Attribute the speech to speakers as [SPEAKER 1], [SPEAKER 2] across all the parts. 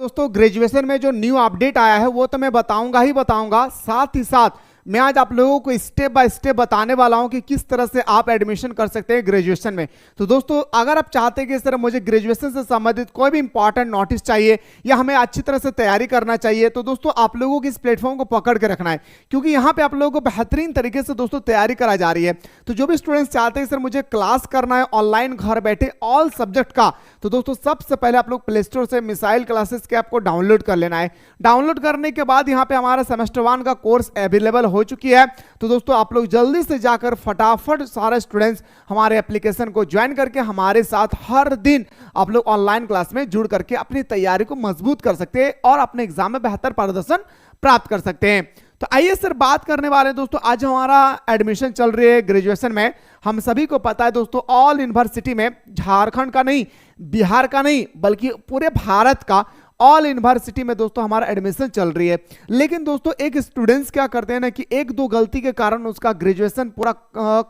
[SPEAKER 1] दोस्तों ग्रेजुएशन में जो न्यू अपडेट आया है वो तो मैं बताऊंगा ही बताऊंगा, साथ ही साथ मैं आज आप लोगों को स्टेप बाय स्टेप बताने वाला हूं कि किस तरह से आप एडमिशन कर सकते हैं ग्रेजुएशन में। तो दोस्तों अगर आप चाहते हैं कि इस तरह मुझे ग्रेजुएशन से संबंधित कोई भी इंपॉर्टेंट नोटिस चाहिए या हमें अच्छी तरह से तैयारी करना चाहिए, तो दोस्तों आप लोगों को इस प्लेटफॉर्म को पकड़ के रखना है, क्योंकि यहाँ पे आप लोगों को बेहतरीन तरीके से दोस्तों तैयारी कराई जा रही है। तो जो भी स्टूडेंट्स चाहते हैं सर मुझे क्लास करना है ऑनलाइन घर बैठे ऑल सब्जेक्ट का, तो दोस्तों सबसे पहले आप लोग प्ले स्टोर से मिसाइल क्लासेस के आपको डाउनलोड कर लेना है। डाउनलोड करने के बाद यहाँ पे हमारा सेमेस्टर 1 का कोर्स अवेलेबल हो चुकी है। तो दोस्तों आप लोग जल्दी से जाकर फटाफट सारे स्टूडेंट्स हमारे एप्लीकेशन को ज्वाइन करके हमारे साथ हर दिन आप लोग ऑनलाइन क्लास में जुड़ करके अपनी तैयारी को मजबूत कर सकते हैं और अपने एग्जाम में बेहतर प्रदर्शन प्राप्त कर सकते हैं। तो आइए सर बात करने वाले हैं दोस्तों, आज हमारा एडमिशन चल रही है ग्रेजुएशन में। हम सभी को पता है दोस्तों ऑल यूनिवर्सिटी में, झारखंड का नहीं, बिहार का नहीं, बल्कि पूरे भारत का ऑल यूनिवर्सिटी में दोस्तों हमारा एडमिशन चल रही है। लेकिन दोस्तों एक स्टूडेंट्स क्या करते हैं ना कि एक दो गलती के कारण उसका ग्रेजुएशन पूरा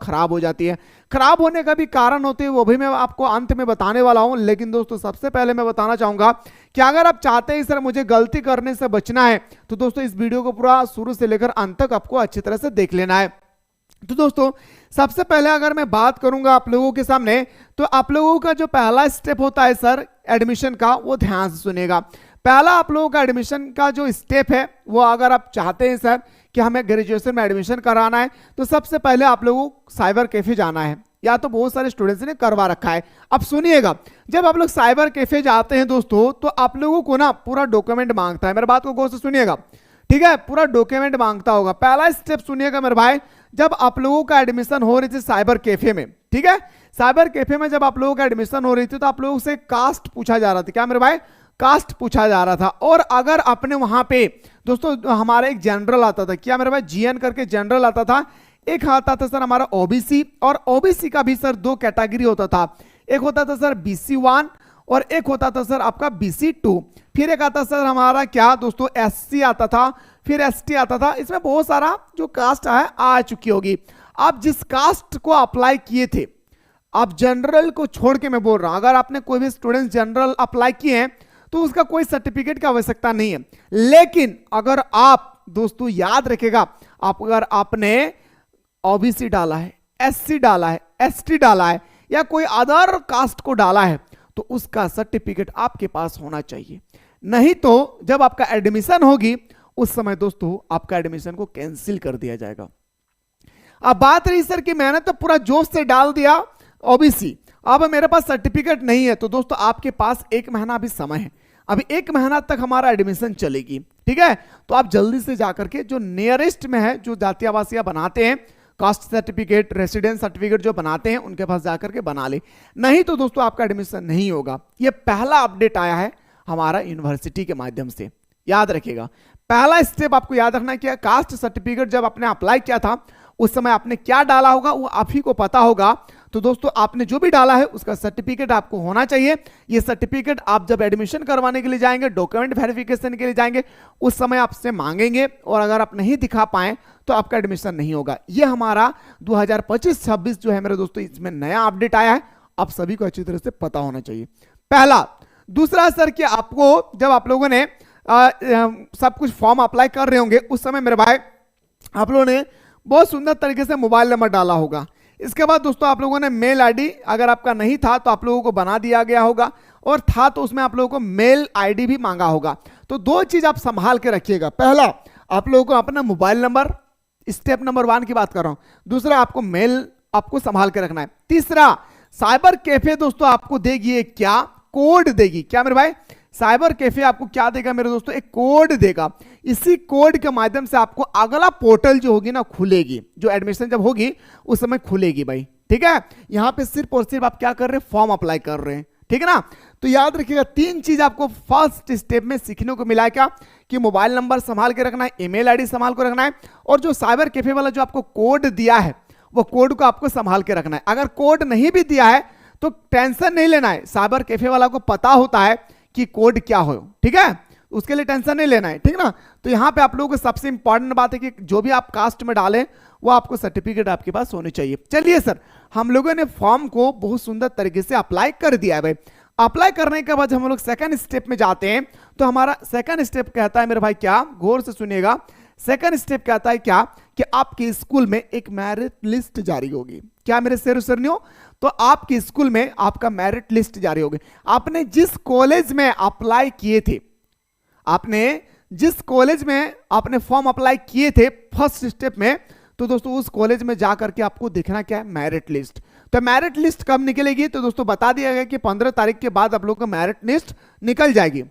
[SPEAKER 1] खराब हो जाती है। खराब होने का भी कारण होते हैं वो भी मैं आपको अंत में बताने वाला हूं। लेकिन दोस्तों सबसे पहले मैं बताना चाहूंगा कि अगर आप चाहते हैं सर मुझे गलती करने से बचना है, तो दोस्तों इस वीडियो को पूरा शुरू से लेकर अंत तक आपको अच्छी तरह से देख लेना है। तो दोस्तों सबसे पहले अगर मैं बात करूंगा आप लोगों के सामने, तो आप लोगों का जो पहला स्टेप होता है सर एडमिशन का, वो ध्यान से सुनेगा। पहला आप लोगों का एडमिशन का जो स्टेप है वो, अगर आप चाहते हैं सर कि हमें ग्रेजुएशन में एडमिशन कराना है, तो सबसे पहले आप लोगों को साइबर कैफे जाना है, या तो बहुत सारे स्टूडेंट्स ने करवा रखा है। अब सुनिएगा, जब आप लोग साइबर कैफे जाते हैं दोस्तों, तो आप लोगों को ना पूरा डॉक्यूमेंट मांगता है। मेरे बात को गौर से सुनिएगा, ठीक है, पूरा डॉक्यूमेंट मांगता होगा। पहला स्टेप सुनिएगा मेरे भाई, जब आप लोगों का एडमिशन हो रही थी साइबर कैफे में, ठीक है, साइबर कैफे में जब आप लोगों का एडमिशन हो रही थी तो आप लोगों से कास्ट पूछा जा रहा था। क्या मेरे भाई? कास्ट पूछा जा रहा था। और अगर अपने वहां पे दोस्तों हमारा एक जनरल आता था, क्या मेरे भाई? जीएन करके जनरल आता था। एक आता था सर हमारा ओबीसी, और ओबीसी का भी सर दो कैटेगरी होता था, एक होता था सर BC1 और एक होता था सर आपका BC2। फिर एक आता सर हमारा क्या दोस्तों SC आता था, फिर ST आता था। इसमें बहुत सारा जो कास्ट है आ चुकी होगी। आप जिस कास्ट को अप्लाई किए थे, आप जनरल को छोड़ के मैं बोल रहा हूं, अगर आपने कोई भी स्टूडेंट जनरल अप्लाई किए हैं तो उसका कोई सर्टिफिकेट की आवश्यकता नहीं है। लेकिन अगर आप दोस्तों याद रखेगा, आप अगर आपने ओबीसी डाला है, SC डाला है, ST डाला है, या कोई अदर कास्ट को डाला है, तो उसका सर्टिफिकेट आपके पास होना चाहिए। नहीं तो जब आपका एडमिशन होगी उस समय दोस्तों आपका एडमिशन को कैंसिल कर दिया जाएगा। अब बात रही सर कि मैंने तो पूरा जोश से डाल दिया ओबीसी, अब मेरे पास सर्टिफिकेट नहीं है, तो दोस्तों आपके पास 1 महीना अभी समय है, अभी 1 महीना तक हमारा एडमिशन चलेगी, ठीक है। तो आप जल्दी से जाकर के जो नियरेस्ट में है, जो जाति आवासीय बनाते हैं, कास्ट सर्टिफिकेट, रेसिडेंस सर्टिफिकेट जो बनाते हैं, उनके पास जाकर के बना ले, नहीं तो दोस्तों आपका एडमिशन नहीं होगा। ये पहला अपडेट आया है हमारा यूनिवर्सिटी के माध्यम से, याद रखिएगा। पहला स्टेप आपको याद रखना है कि कास्ट सर्टिफिकेट जब आपने अप्लाई किया था उस समय आपने क्या डाला होगा वो आप ही को पता होगा। तो दोस्तों आपने जो भी डाला है उसका सर्टिफिकेट आपको होना चाहिए। ये सर्टिफिकेट आप जब एडमिशन करवाने के लिए जाएंगे, डॉक्यूमेंट वेरिफिकेशन के लिए जाएंगे, उस समय आपसे मांगेंगे, और अगर आप नहीं दिखा पाए तो आपका एडमिशन नहीं होगा। ये हमारा 2025-26 जो है मेरे दोस्तों, इसमें नया अपडेट आया है, आप सभी को अच्छी तरह से पता होना चाहिए। पहला। दूसरा सर कि आपको जब आप लोगों ने सब कुछ फॉर्म अप्लाई कर रहे होंगे उस समय मेरे भाई आप लोगों ने बहुत सुंदर तरीके से मोबाइल नंबर डाला होगा। इसके बाद दोस्तों आप लोगों ने मेल आईडी, अगर आपका नहीं था तो आप लोगों को बना दिया गया होगा, और था तो उसमें आप लोगों को मेल आईडी भी मांगा होगा। तो दो चीज आप संभाल के रखिएगा। पहला, आप लोगों को अपना मोबाइल नंबर, स्टेप नंबर 1 की बात कर रहा हूं। दूसरा, आपको मेल आपको संभाल के रखना है। तीसरा, साइबर कैफे दोस्तों आपको देगी एक क्या कोड देगी। क्या मेरे भाई? साइबर कैफे आपको क्या देगा मेरे दोस्तों? एक कोड देगा। इसी कोड के माध्यम से आपको अगला पोर्टल जो होगी ना खुलेगी, जो एडमिशन जब होगी उस समय खुलेगी भाई, ठीक है। यहां पे सिर्फ और सिर्फ आप क्या कर रहे हैं? फॉर्म अप्लाई कर रहे हैं, ठीक है ना। तो याद रखिएगा 3 चीज आपको फर्स्ट स्टेप में सीखने को मिला है, क्या कि मोबाइल नंबर संभाल के रखना है, ईमेल आईडी संभाल के रखना है, और जो साइबर कैफे वाला जो आपको कोड दिया है वो कोड को आपको संभाल के रखना है। अगर कोड नहीं भी दिया है तो टेंशन नहीं लेना है, साइबर कैफे वाला को पता होता है कि कोड क्या हो, ठीक है, उसके लिए टेंशन नहीं लेना है, ठीक ना। तो यहां पे आप लोगों को सबसे इंपॉर्टेंट बात है कि जो भी आप कास्ट में डालें वो आपको सर्टिफिकेट आपके पास होनी चाहिए। चलिए सर, हम लोगों ने फॉर्म को बहुत सुंदर तरीके से अप्लाई कर दिया है भाई। अप्लाई करने के बाद हम लोग सेकंड स्टेप में जाते हैं, तो हमारा सेकंड स्टेप कहता है मेरे भाई क्या, गौर से सुनिएगा, सेकंड स्टेप कहता है क्या कि आपके स्कूल में एक मेरिट लिस्ट जारी होगी। क्या मेरे शेर सरनियों, तो आपके स्कूल में आपका मेरिट लिस्ट जारी होगी। आपने जिस कॉलेज में अप्लाई किए थे, आपने जिस कॉलेज में आपने फॉर्म अप्लाई किए थे फर्स्ट स्टेप में, तो दोस्तों उस कॉलेज में जाकर के आपको देखना क्या है, मेरिट लिस्ट। तो मेरिट लिस्ट कब निकलेगी, तो दोस्तों बता दिया गया कि 15 तारीख के बाद आप लोग का मेरिट लिस्ट निकल जाएगी।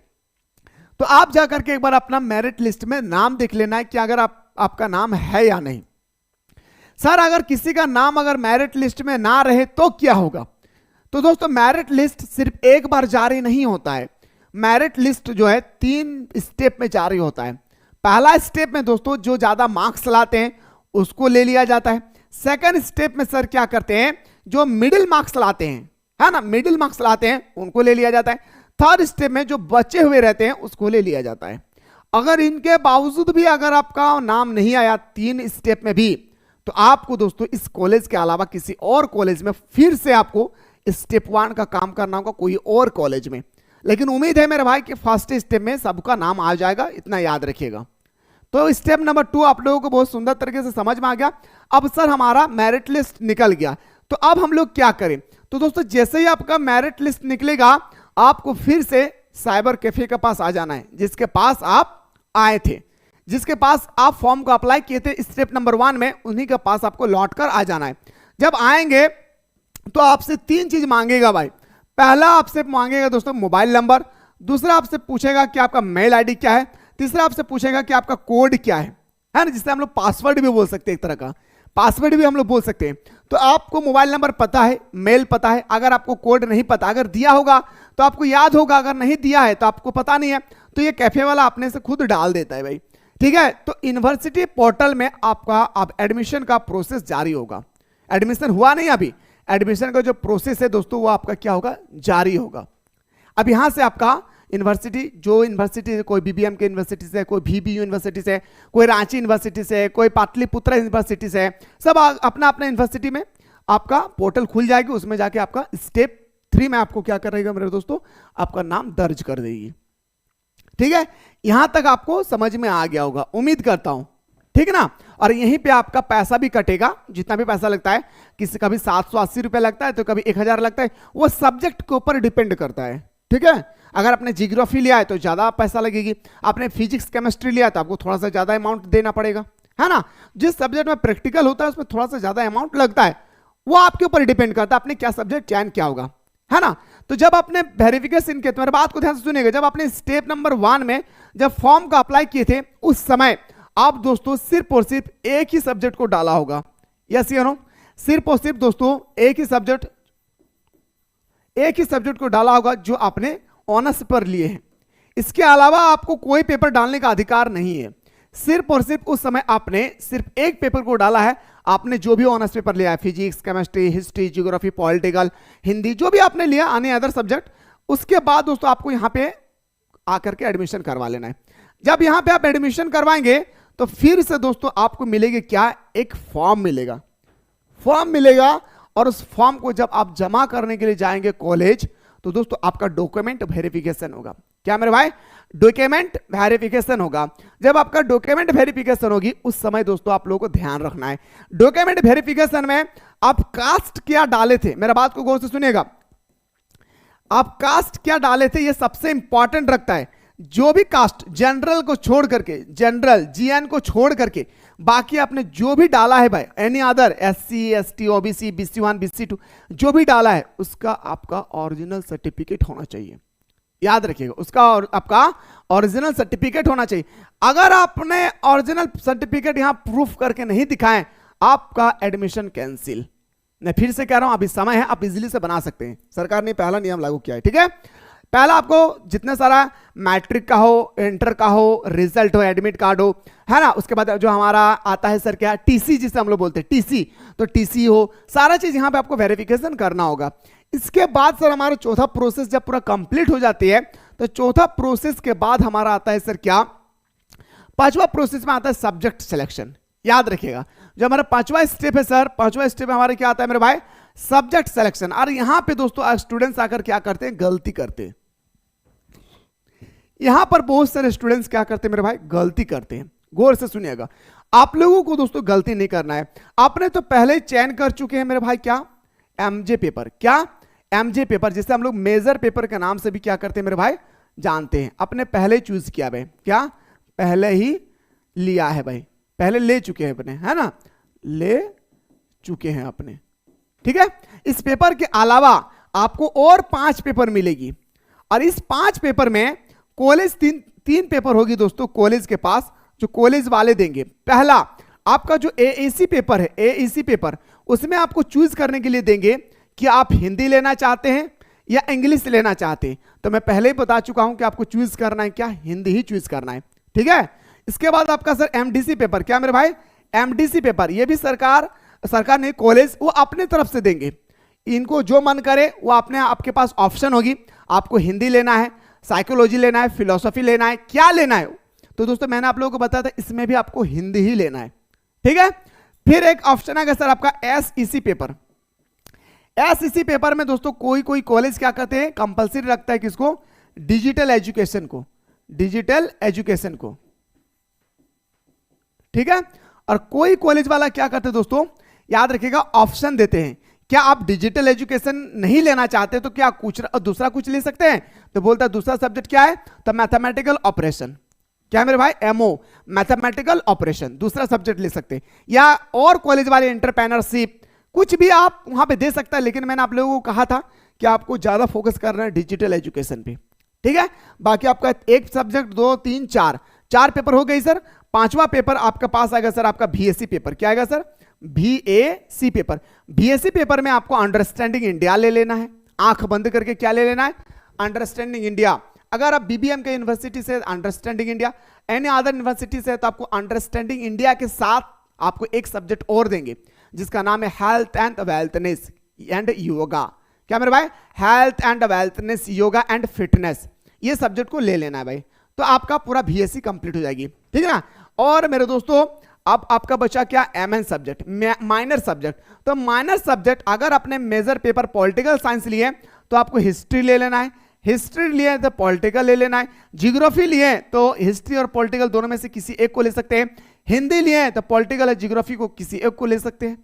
[SPEAKER 1] तो आप जाकर के एक बार अपना मेरिट लिस्ट में नाम देख लेना है कि अगर आपका नाम है या नहीं। सर अगर किसी का नाम अगर मेरिट लिस्ट में ना रहे तो क्या होगा, तो दोस्तों मेरिट लिस्ट सिर्फ एक बार जारी नहीं होता है। मेरिट लिस्ट जो है 3 स्टेप में जारी होता है। पहला स्टेप में दोस्तों जो ज्यादा मार्क्स लाते हैं उसको ले लिया जाता है। सेकंड स्टेप में सर क्या करते हैं, जो मिडिल मार्क्स लाते हैं, है ना, मिडिल मार्क्स लाते हैं उनको ले लिया जाता है। थर्ड स्टेप में जो बचे हुए रहते हैं उसको ले लिया जाता है। अगर इनके बावजूद भी अगर आपका नाम नहीं आया 3 स्टेप में भी, तो आपको दोस्तों इस कॉलेज के अलावा किसी और कॉलेज में फिर से आपको स्टेप 1 का काम करना होगा, कोई और कॉलेज में। लेकिन उम्मीद है मेरे भाई कि फर्स्ट स्टेप में सबका नाम आ जाएगा, इतना याद रखिएगा। तो स्टेप नंबर 2 आप लोगों को बहुत सुंदर तरीके से समझ में आ गया। अब सर हमारा मेरिट लिस्ट निकल गया, तो अब हम लोग क्या करें, तो दोस्तों जैसे ही आपका मेरिट लिस्ट निकलेगा आपको फिर से साइबर कैफे के पास आ जाना है, जिसके पास आप आए थे, जिसके पास आप फॉर्म को अप्लाई किए थे स्टेप नंबर 1 में, उन्हीं के पास आपको लौट कर आ जाना है। जब आएंगे तो आपसे 3 चीज मांगेगा भाई। पहला आपसे मांगेगा दोस्तों मोबाइल नंबर, दूसरा आपसे पूछेगा कि आपका मेल आईडी क्या है, तीसरा आपसे पूछेगा कि आपका कोड क्या है ना, जिससे हम लोग पासवर्ड भी बोल सकते हैं, एक तरह का पासवर्ड भी हम लोग बोल सकते हैं। तो आपको मोबाइल नंबर पता है, मेल पता है, अगर आपको कोड नहीं पता, अगर दिया होगा तो आपको याद होगा, अगर नहीं दिया है तो आपको पता नहीं है, तो ये कैफे वाला अपने से खुद डाल देता है भाई, ठीक है। तो यूनिवर्सिटी पोर्टल में आपका अब एडमिशन का प्रोसेस जारी होगा। एडमिशन हुआ नहीं अभी, एडमिशन का जो प्रोसेस है दोस्तों वो आपका क्या होगा, जारी होगा। अब यहां से आपका यूनिवर्सिटी, जो यूनिवर्सिटी है, कोई बीबीएम के यूनिवर्सिटी से, कोई VBU यूनिवर्सिटी से, कोई रांची यूनिवर्सिटी से, कोई पाटलिपुत्र यूनिवर्सिटी से, सब अपना अपना यूनिवर्सिटी में आपका पोर्टल खुल जाएगी। उसमें जाके आपका स्टेप 3 में आपको क्या करेगा मेरे दोस्तों, आपका नाम दर्ज कर देगी, ठीक है। यहां तक आपको समझ में आ गया होगा, उम्मीद करता हूं, ठीक है ना। और यहीं पे आपका पैसा भी कटेगा, जितना भी पैसा लगता है, किसी कभी 780 रुपया लगता है तो कभी 1000 लगता है, वो सब्जेक्ट के ऊपर डिपेंड करता है, ठीक है। अगर आपने जियोग्राफी लिया है तो ज्यादा पैसा लगेगी, आपने फिजिक्स केमिस्ट्री लिया तो आपको थोड़ा सा ज्यादा अमाउंट देना पड़ेगा, है ना। जिस सब्जेक्ट में प्रैक्टिकल होता है उसमें थोड़ा सा ज्यादा अमाउंट लगता है, वो आपके ऊपर डिपेंड करता है आपने क्या सब्जेक्ट चयन किया होगा, है ना। तो जब आपने वेरिफिकेशन किया, तुम्हारी बात को ध्यान से सुनिएगा, जब आपने स्टेप नंबर 1 में जब फॉर्म का अप्लाई किए थे उस समय आप दोस्तों सिर्फ और सिर्फ एक ही सब्जेक्ट को डाला होगा, यस या नो, सिर्फ और सिर्फ दोस्तों एक ही सब्जेक्ट को डाला होगा जो आपने ऑनर्स पर लिए हैं। इसके अलावा आपको कोई पेपर डालने का अधिकार नहीं है। सिर्फ और सिर्फ उस समय आपने सिर्फ एक पेपर को डाला है, आपने जो भी ऑनर्स पेपर लिया है, physics, chemistry, history, geography, political, Hindi, जो भी आपने लिया अन्य अदर सब्जेक्ट, उसके बाद दोस्तों आपको यहां पे आकर के एडमिशन करवा लेना है। जब यहां पे आप एडमिशन करवाएंगे तो फिर से दोस्तों आपको मिलेगी क्या, एक फॉर्म मिलेगा, और उस फॉर्म को जब आप जमा करने के लिए जाएंगे कॉलेज, तो दोस्तों आपका डॉक्यूमेंट वेरिफिकेशन होगा। क्या मेरे भाई, डॉक्यूमेंट वेरिफिकेशन होगा। जब आपका डॉक्यूमेंट वेरिफिकेशन होगी उस समय दोस्तों आप लोगों को ध्यान रखना है, डॉक्यूमेंट वेरिफिकेशन में आप कास्ट क्या डाले थे, मेरा बात को गौर से सुनिएगा, आप कास्ट क्या डाले थे ये सबसे इंपॉर्टेंट रखता है। जो भी कास्ट, जनरल को छोड़ करके, जनरल GN को छोड़ करके बाकी आपने जो भी डाला है भाई, any other SC ST OBC BC1 BC2 जो भी डाला है उसका आपका ओरिजिनल सर्टिफिकेट होना चाहिए, याद रखिएगा, उसका और आपका ओरिजिनल सर्टिफिकेट होना चाहिए। अगर आपने ओरिजिनल सर्टिफिकेट यहां प्रूफ करके नहीं दिखाएं, आपका एडमिशन कैंसिल। मैं फिर से कह रहा हूं, अभी समय है, आप इजीली से बना सकते हैं, सरकार ने पहला नियम लागू किया है, ठीक है। पहला आपको जितने सारा मैट्रिक का हो, इंटर का हो, रिजल्ट हो, एडमिट कार्ड हो, है ना, उसके बाद जो हमारा आता है सर क्या, TC जिसे हम लोग बोलते हैं TC, तो TC हो, सारा चीज यहां पे आपको वेरिफिकेशन करना होगा। इसके बाद सर हमारा चौथा प्रोसेस जब पूरा कंप्लीट हो जाती है, तो चौथा प्रोसेस के बाद हमारा आता है सर क्या, पांचवा प्रोसेस में आता है सब्जेक्ट सिलेक्शन। याद रखिएगा, जो हमारा पांचवा स्टेप है सर, पांचवा स्टेप हमारे क्या आता है मेरे भाई, सब्जेक्ट सिलेक्शन। और यहां पे दोस्तों स्टूडेंट्स आकर क्या करते हैं, गलती करते हैं। यहां पर बहुत सारे स्टूडेंट्स क्या करते हैं मेरे भाई, गलती करते हैं। गौर से सुनिएगा, आप लोगों को दोस्तों गलती नहीं करना है। आपने तो पहले चयन कर चुके हैं मेरे भाई क्या, एमजे पेपर। क्या, एमजे पेपर, जिसे हम लोग मेजर पेपर के नाम से भी क्या करते हैं मेरे भाई, जानते हैं। अपने पहले चूज किया भाई, क्या पहले ही लिया है भाई, पहले ले चुके हैं अपने, है ना, ले चुके हैं अपने। ठीक है, इस पेपर के अलावा आपको और 5 पेपर मिलेगी, और इस 5 पेपर में कॉलेज तीन पेपर होगी दोस्तों कॉलेज के पास, जो कॉलेज वाले देंगे। पहला आपका जो एईसी पेपर है, एईसी पेपर, उसमें आपको चूज करने के लिए देंगे कि आप हिंदी लेना चाहते हैं या इंग्लिश लेना चाहते हैं। तो मैं पहले ही बता चुका हूं कि आपको चूज करना है क्या, हिंदी ही चूज करना है। ठीक है, इसके बाद आपका सर एमडीसी पेपर। क्या मेरे भाई, एमडीसी पेपर, ये भी सरकार ने, कॉलेज वो अपने तरफ से देंगे। इनको जो मन करे वो अपने, आपके पास ऑप्शन होगी, आपको हिंदी लेना है, साइकोलॉजी लेना है, फिलोसफी लेना है, क्या लेना है। तो दोस्तों मैंने आप लोगों को बताया था इसमें भी आपको हिंदी ही लेना है। ठीक है, फिर एक ऑप्शन है सर आपका एसईसी पेपर। एसईसी पेपर में दोस्तों कोई कॉलेज क्या करते हैं, कंपलसरी रखता है किसको, डिजिटल एजुकेशन को, डिजिटल एजुकेशन को। ठीक है, और कोई कॉलेज वाला क्या करते हैं दोस्तों, याद रखिएगा, ऑप्शन देते हैं। क्या आप डिजिटल एजुकेशन नहीं लेना चाहते तो क्या कुछ दूसरा कुछ ले सकते हैं, तो बोलता है दूसरा सब्जेक्ट क्या है, तो मैथमेटिकल ऑपरेशन। क्या मेरे भाई, एमओ, मैथमेटिकल ऑपरेशन, दूसरा सब्जेक्ट ले सकते हैं। या और कॉलेज वाले एंटरप्रेन्योरशिप, कुछ भी आप वहां पे दे सकता है, लेकिन मैंने आप लोगों को कहा था कि आपको ज्यादा फोकस करना है डिजिटल एजुकेशन पे। ठीक है, बाकी आपका एक सब्जेक्ट, 2, 3, 4 पेपर हो गई सर। 5वां पेपर आपके पास आएगा सर आपका बीएससी पेपर। क्या आएगा sir, BAC paper. BSc paper में आपको अंडरस्टैंडिंग इंडिया ले लेना है, आंख बंद करके क्या ले लेना है, अंडरस्टैंडिंग इंडिया। अगर आप बीबीएम के यूनिवर्सिटी से understanding India, any other university से, तो आपको अंडरस्टैंडिंग इंडिया के साथ आपको एक सब्जेक्ट और देंगे जिसका नाम है health and wellness and yoga. क्या मेरे भाई, health and wellness, yoga and fitness, ये सब्जेक्ट को ले लेना है भाई। तो आपका पूरा बीएससी कंप्लीट हो जाएगी। ठीक है ना। और मेरे दोस्तों अब आपका बचा क्या, एमएन सब्जेक्ट, माइनर सब्जेक्ट। तो माइनर सब्जेक्ट अगर आपने मेजर पेपर पॉलिटिकल साइंस लिए तो आपको हिस्ट्री ले लेना है, हिस्ट्री लिए तो पॉलिटिकल ले लेना है, जियोग्राफी लिए तो हिस्ट्री और पॉलिटिकल दोनों में से किसी एक को ले सकते हैं, हिंदी लिए तो पॉलिटिकल और जियोग्राफी को किसी एक को ले सकते हैं।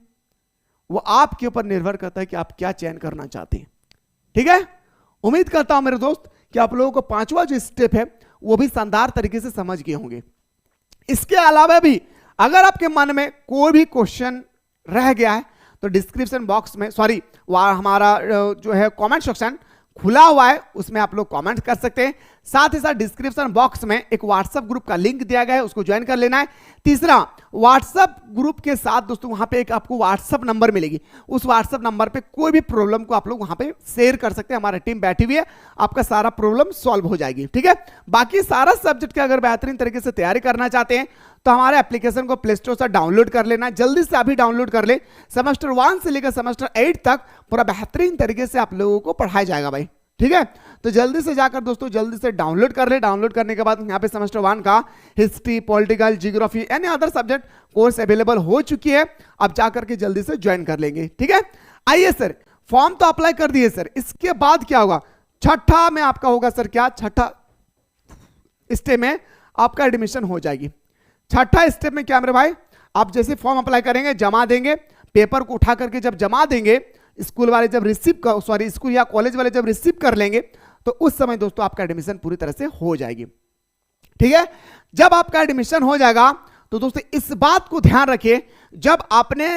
[SPEAKER 1] वो आपके ऊपर निर्भर करता है कि आप क्या चयन करना चाहते हैं। ठीक है, उम्मीद करता हूं मेरे दोस्त कि आप लोगों को 5वां जो स्टेप है वो भी शानदार तरीके से समझ गए होंगे। इसके अलावा भी अगर आपके मन में कोई भी क्वेश्चन रह गया है तो डिस्क्रिप्शन बॉक्स में, सॉरी, हमारा जो है कमेंट सेक्शन खुला हुआ है, उसमें आप लोग कमेंट कर सकते हैं। साथ ही साथ डिस्क्रिप्शन बॉक्स में एक व्हाट्सएप ग्रुप का लिंक दिया गया है, उसको ज्वाइन कर लेना है। तीसरा, व्हाट्सएप ग्रुप के साथ दोस्तों वहां पे एक आपको व्हाट्सएप नंबर मिलेगी, उस व्हाट्सएप नंबर पे कोई भी प्रॉब्लम को आप लोग वहां पे शेयर कर सकते हैं। हमारी टीम बैठी हुई है, आपका सारा प्रॉब्लम सॉल्व हो जाएगी। ठीक है, बाकी सारा सब्जेक्ट की अगर बेहतरीन तरीके से तैयारी करना चाहते हैं तो हमारे एप्लीकेशन को प्ले स्टोर से डाउनलोड कर लेना, जल्दी से अभी डाउनलोड कर ले। सेमेस्टर 1 से लेकर सेमेस्टर 8 तक पूरा बेहतरीन तरीके से आप लोगों को पढ़ाया जाएगा भाई। ठीक है, तो जल्दी से जाकर दोस्तों जल्दी से डाउनलोड कर ले। डाउनलोड करने के बाद यहाँ पे सेमेस्टर 1 का history, political, geography, any other subject course available हो चुकी है, अब जाकर के जल्दी से ज्वाइन कर लेंगे। ठीक है, आइए सर, फॉर्म तो अप्लाई कर दिए सर, इसके बाद क्या होगा, छठा में आपका होगा सर क्या, छठा स्टेप में आपका एडमिशन हो जाएगी। छठा स्टेप में क्या मेरे भाई, आप जैसे फॉर्म अप्लाई करेंगे, जमा देंगे, पेपर को उठा करके जब जमा देंगे, स्कूल वाले जब स्कूल या कॉलेज वाले जब रिसीव कर लेंगे तो उस समय दोस्तों आपका एडमिशन पूरी तरह से हो जाएगी। ठीक है, जब आपका एडमिशन हो जाएगा तो दोस्तों इस बात को ध्यान रखिए, जब आपने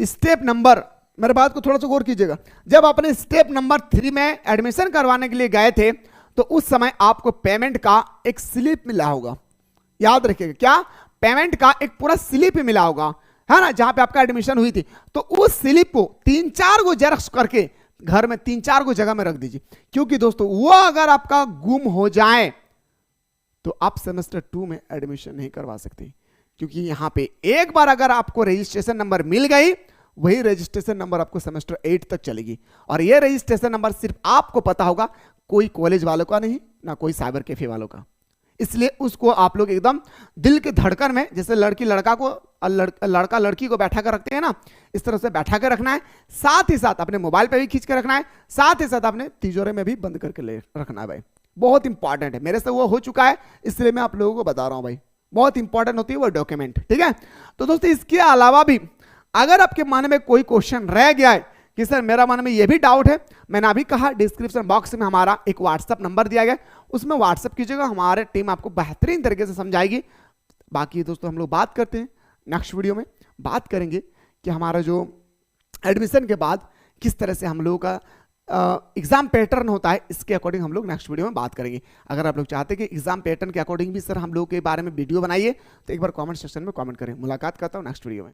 [SPEAKER 1] स्टेप नंबर, मेरे बात को थोड़ा सा गौर कीजिएगा, जब आपने स्टेप नंबर 3 में एडमिशन करवाने के लिए गए थे तो उस समय आपको पेमेंट का एक स्लिप मिला होगा। याद रखिएगा, क्या, पेमेंट का एक पूरा स्लिप मिला होगा, है ना, जहां पे आपका एडमिशन हुई थी। तो उस स्लिप को 3-4 को जेरॉक्स करके घर में 3-4 को जगह में रख दीजिए, क्योंकि दोस्तों वो अगर आपका गुम हो जाए तो आप सेमेस्टर 2 में एडमिशन नहीं करवा सकते, क्योंकि यहां पे एक बार अगर आपको रजिस्ट्रेशन नंबर मिल गई, वही रजिस्ट्रेशन नंबर आपको सेमेस्टर 8 तक चलेगी। और ये रजिस्ट्रेशन नंबर सिर्फ आपको पता होगा, कोई कॉलेज वालों का नहीं, ना कोई साइबर कैफे वालों का। इसलिए उसको आप लोग एकदम दिल के धड़कन में, जैसे लड़की लड़का को लड़का लड़की को बैठा कर रखते हैं ना, इस तरह से बैठा कर रखना है। साथ ही साथ अपने मोबाइल पे भी खींच कर रखना है, साथ ही साथ अपने तिजोरे में भी बंद करके ले रखना है भाई। बहुत इंपॉर्टेंट है, मेरे से वो हो चुका है इसलिए मैं आप लोगों को बता रहा हूं भाई। बहुत इंपॉर्टेंट होती है वो डॉक्यूमेंट, ठीक है। तो दोस्तों इसके अलावा भी अगर आपके मन में कोई क्वेश्चन रह गया है कि सर मेरा मन में ये भी डाउट है, मैंने अभी कहा डिस्क्रिप्शन बॉक्स में हमारा एक व्हाट्सएप नंबर दिया गया, उसमें व्हाट्सएप कीजिएगा, हमारे टीम आपको बेहतरीन तरीके से समझाएगी। बाकी दोस्तों हम लोग बात करते हैं नेक्स्ट वीडियो में, बात करेंगे कि हमारा जो एडमिशन के बाद किस तरह से हम लोगों का एग्जाम पैटर्न होता है, इसके अकॉर्डिंग हम लोग नेक्स्ट वीडियो में बात करेंगे। अगर आप लोग चाहते हैं कि एग्जाम पैटर्न के अकॉर्डिंग भी सर हम लोग के बारे में वीडियो बनाइए तो एक बार कमेंट सेक्शन में कमेंट करें। मुलाकात करता हूं नेक्स्ट वीडियो में।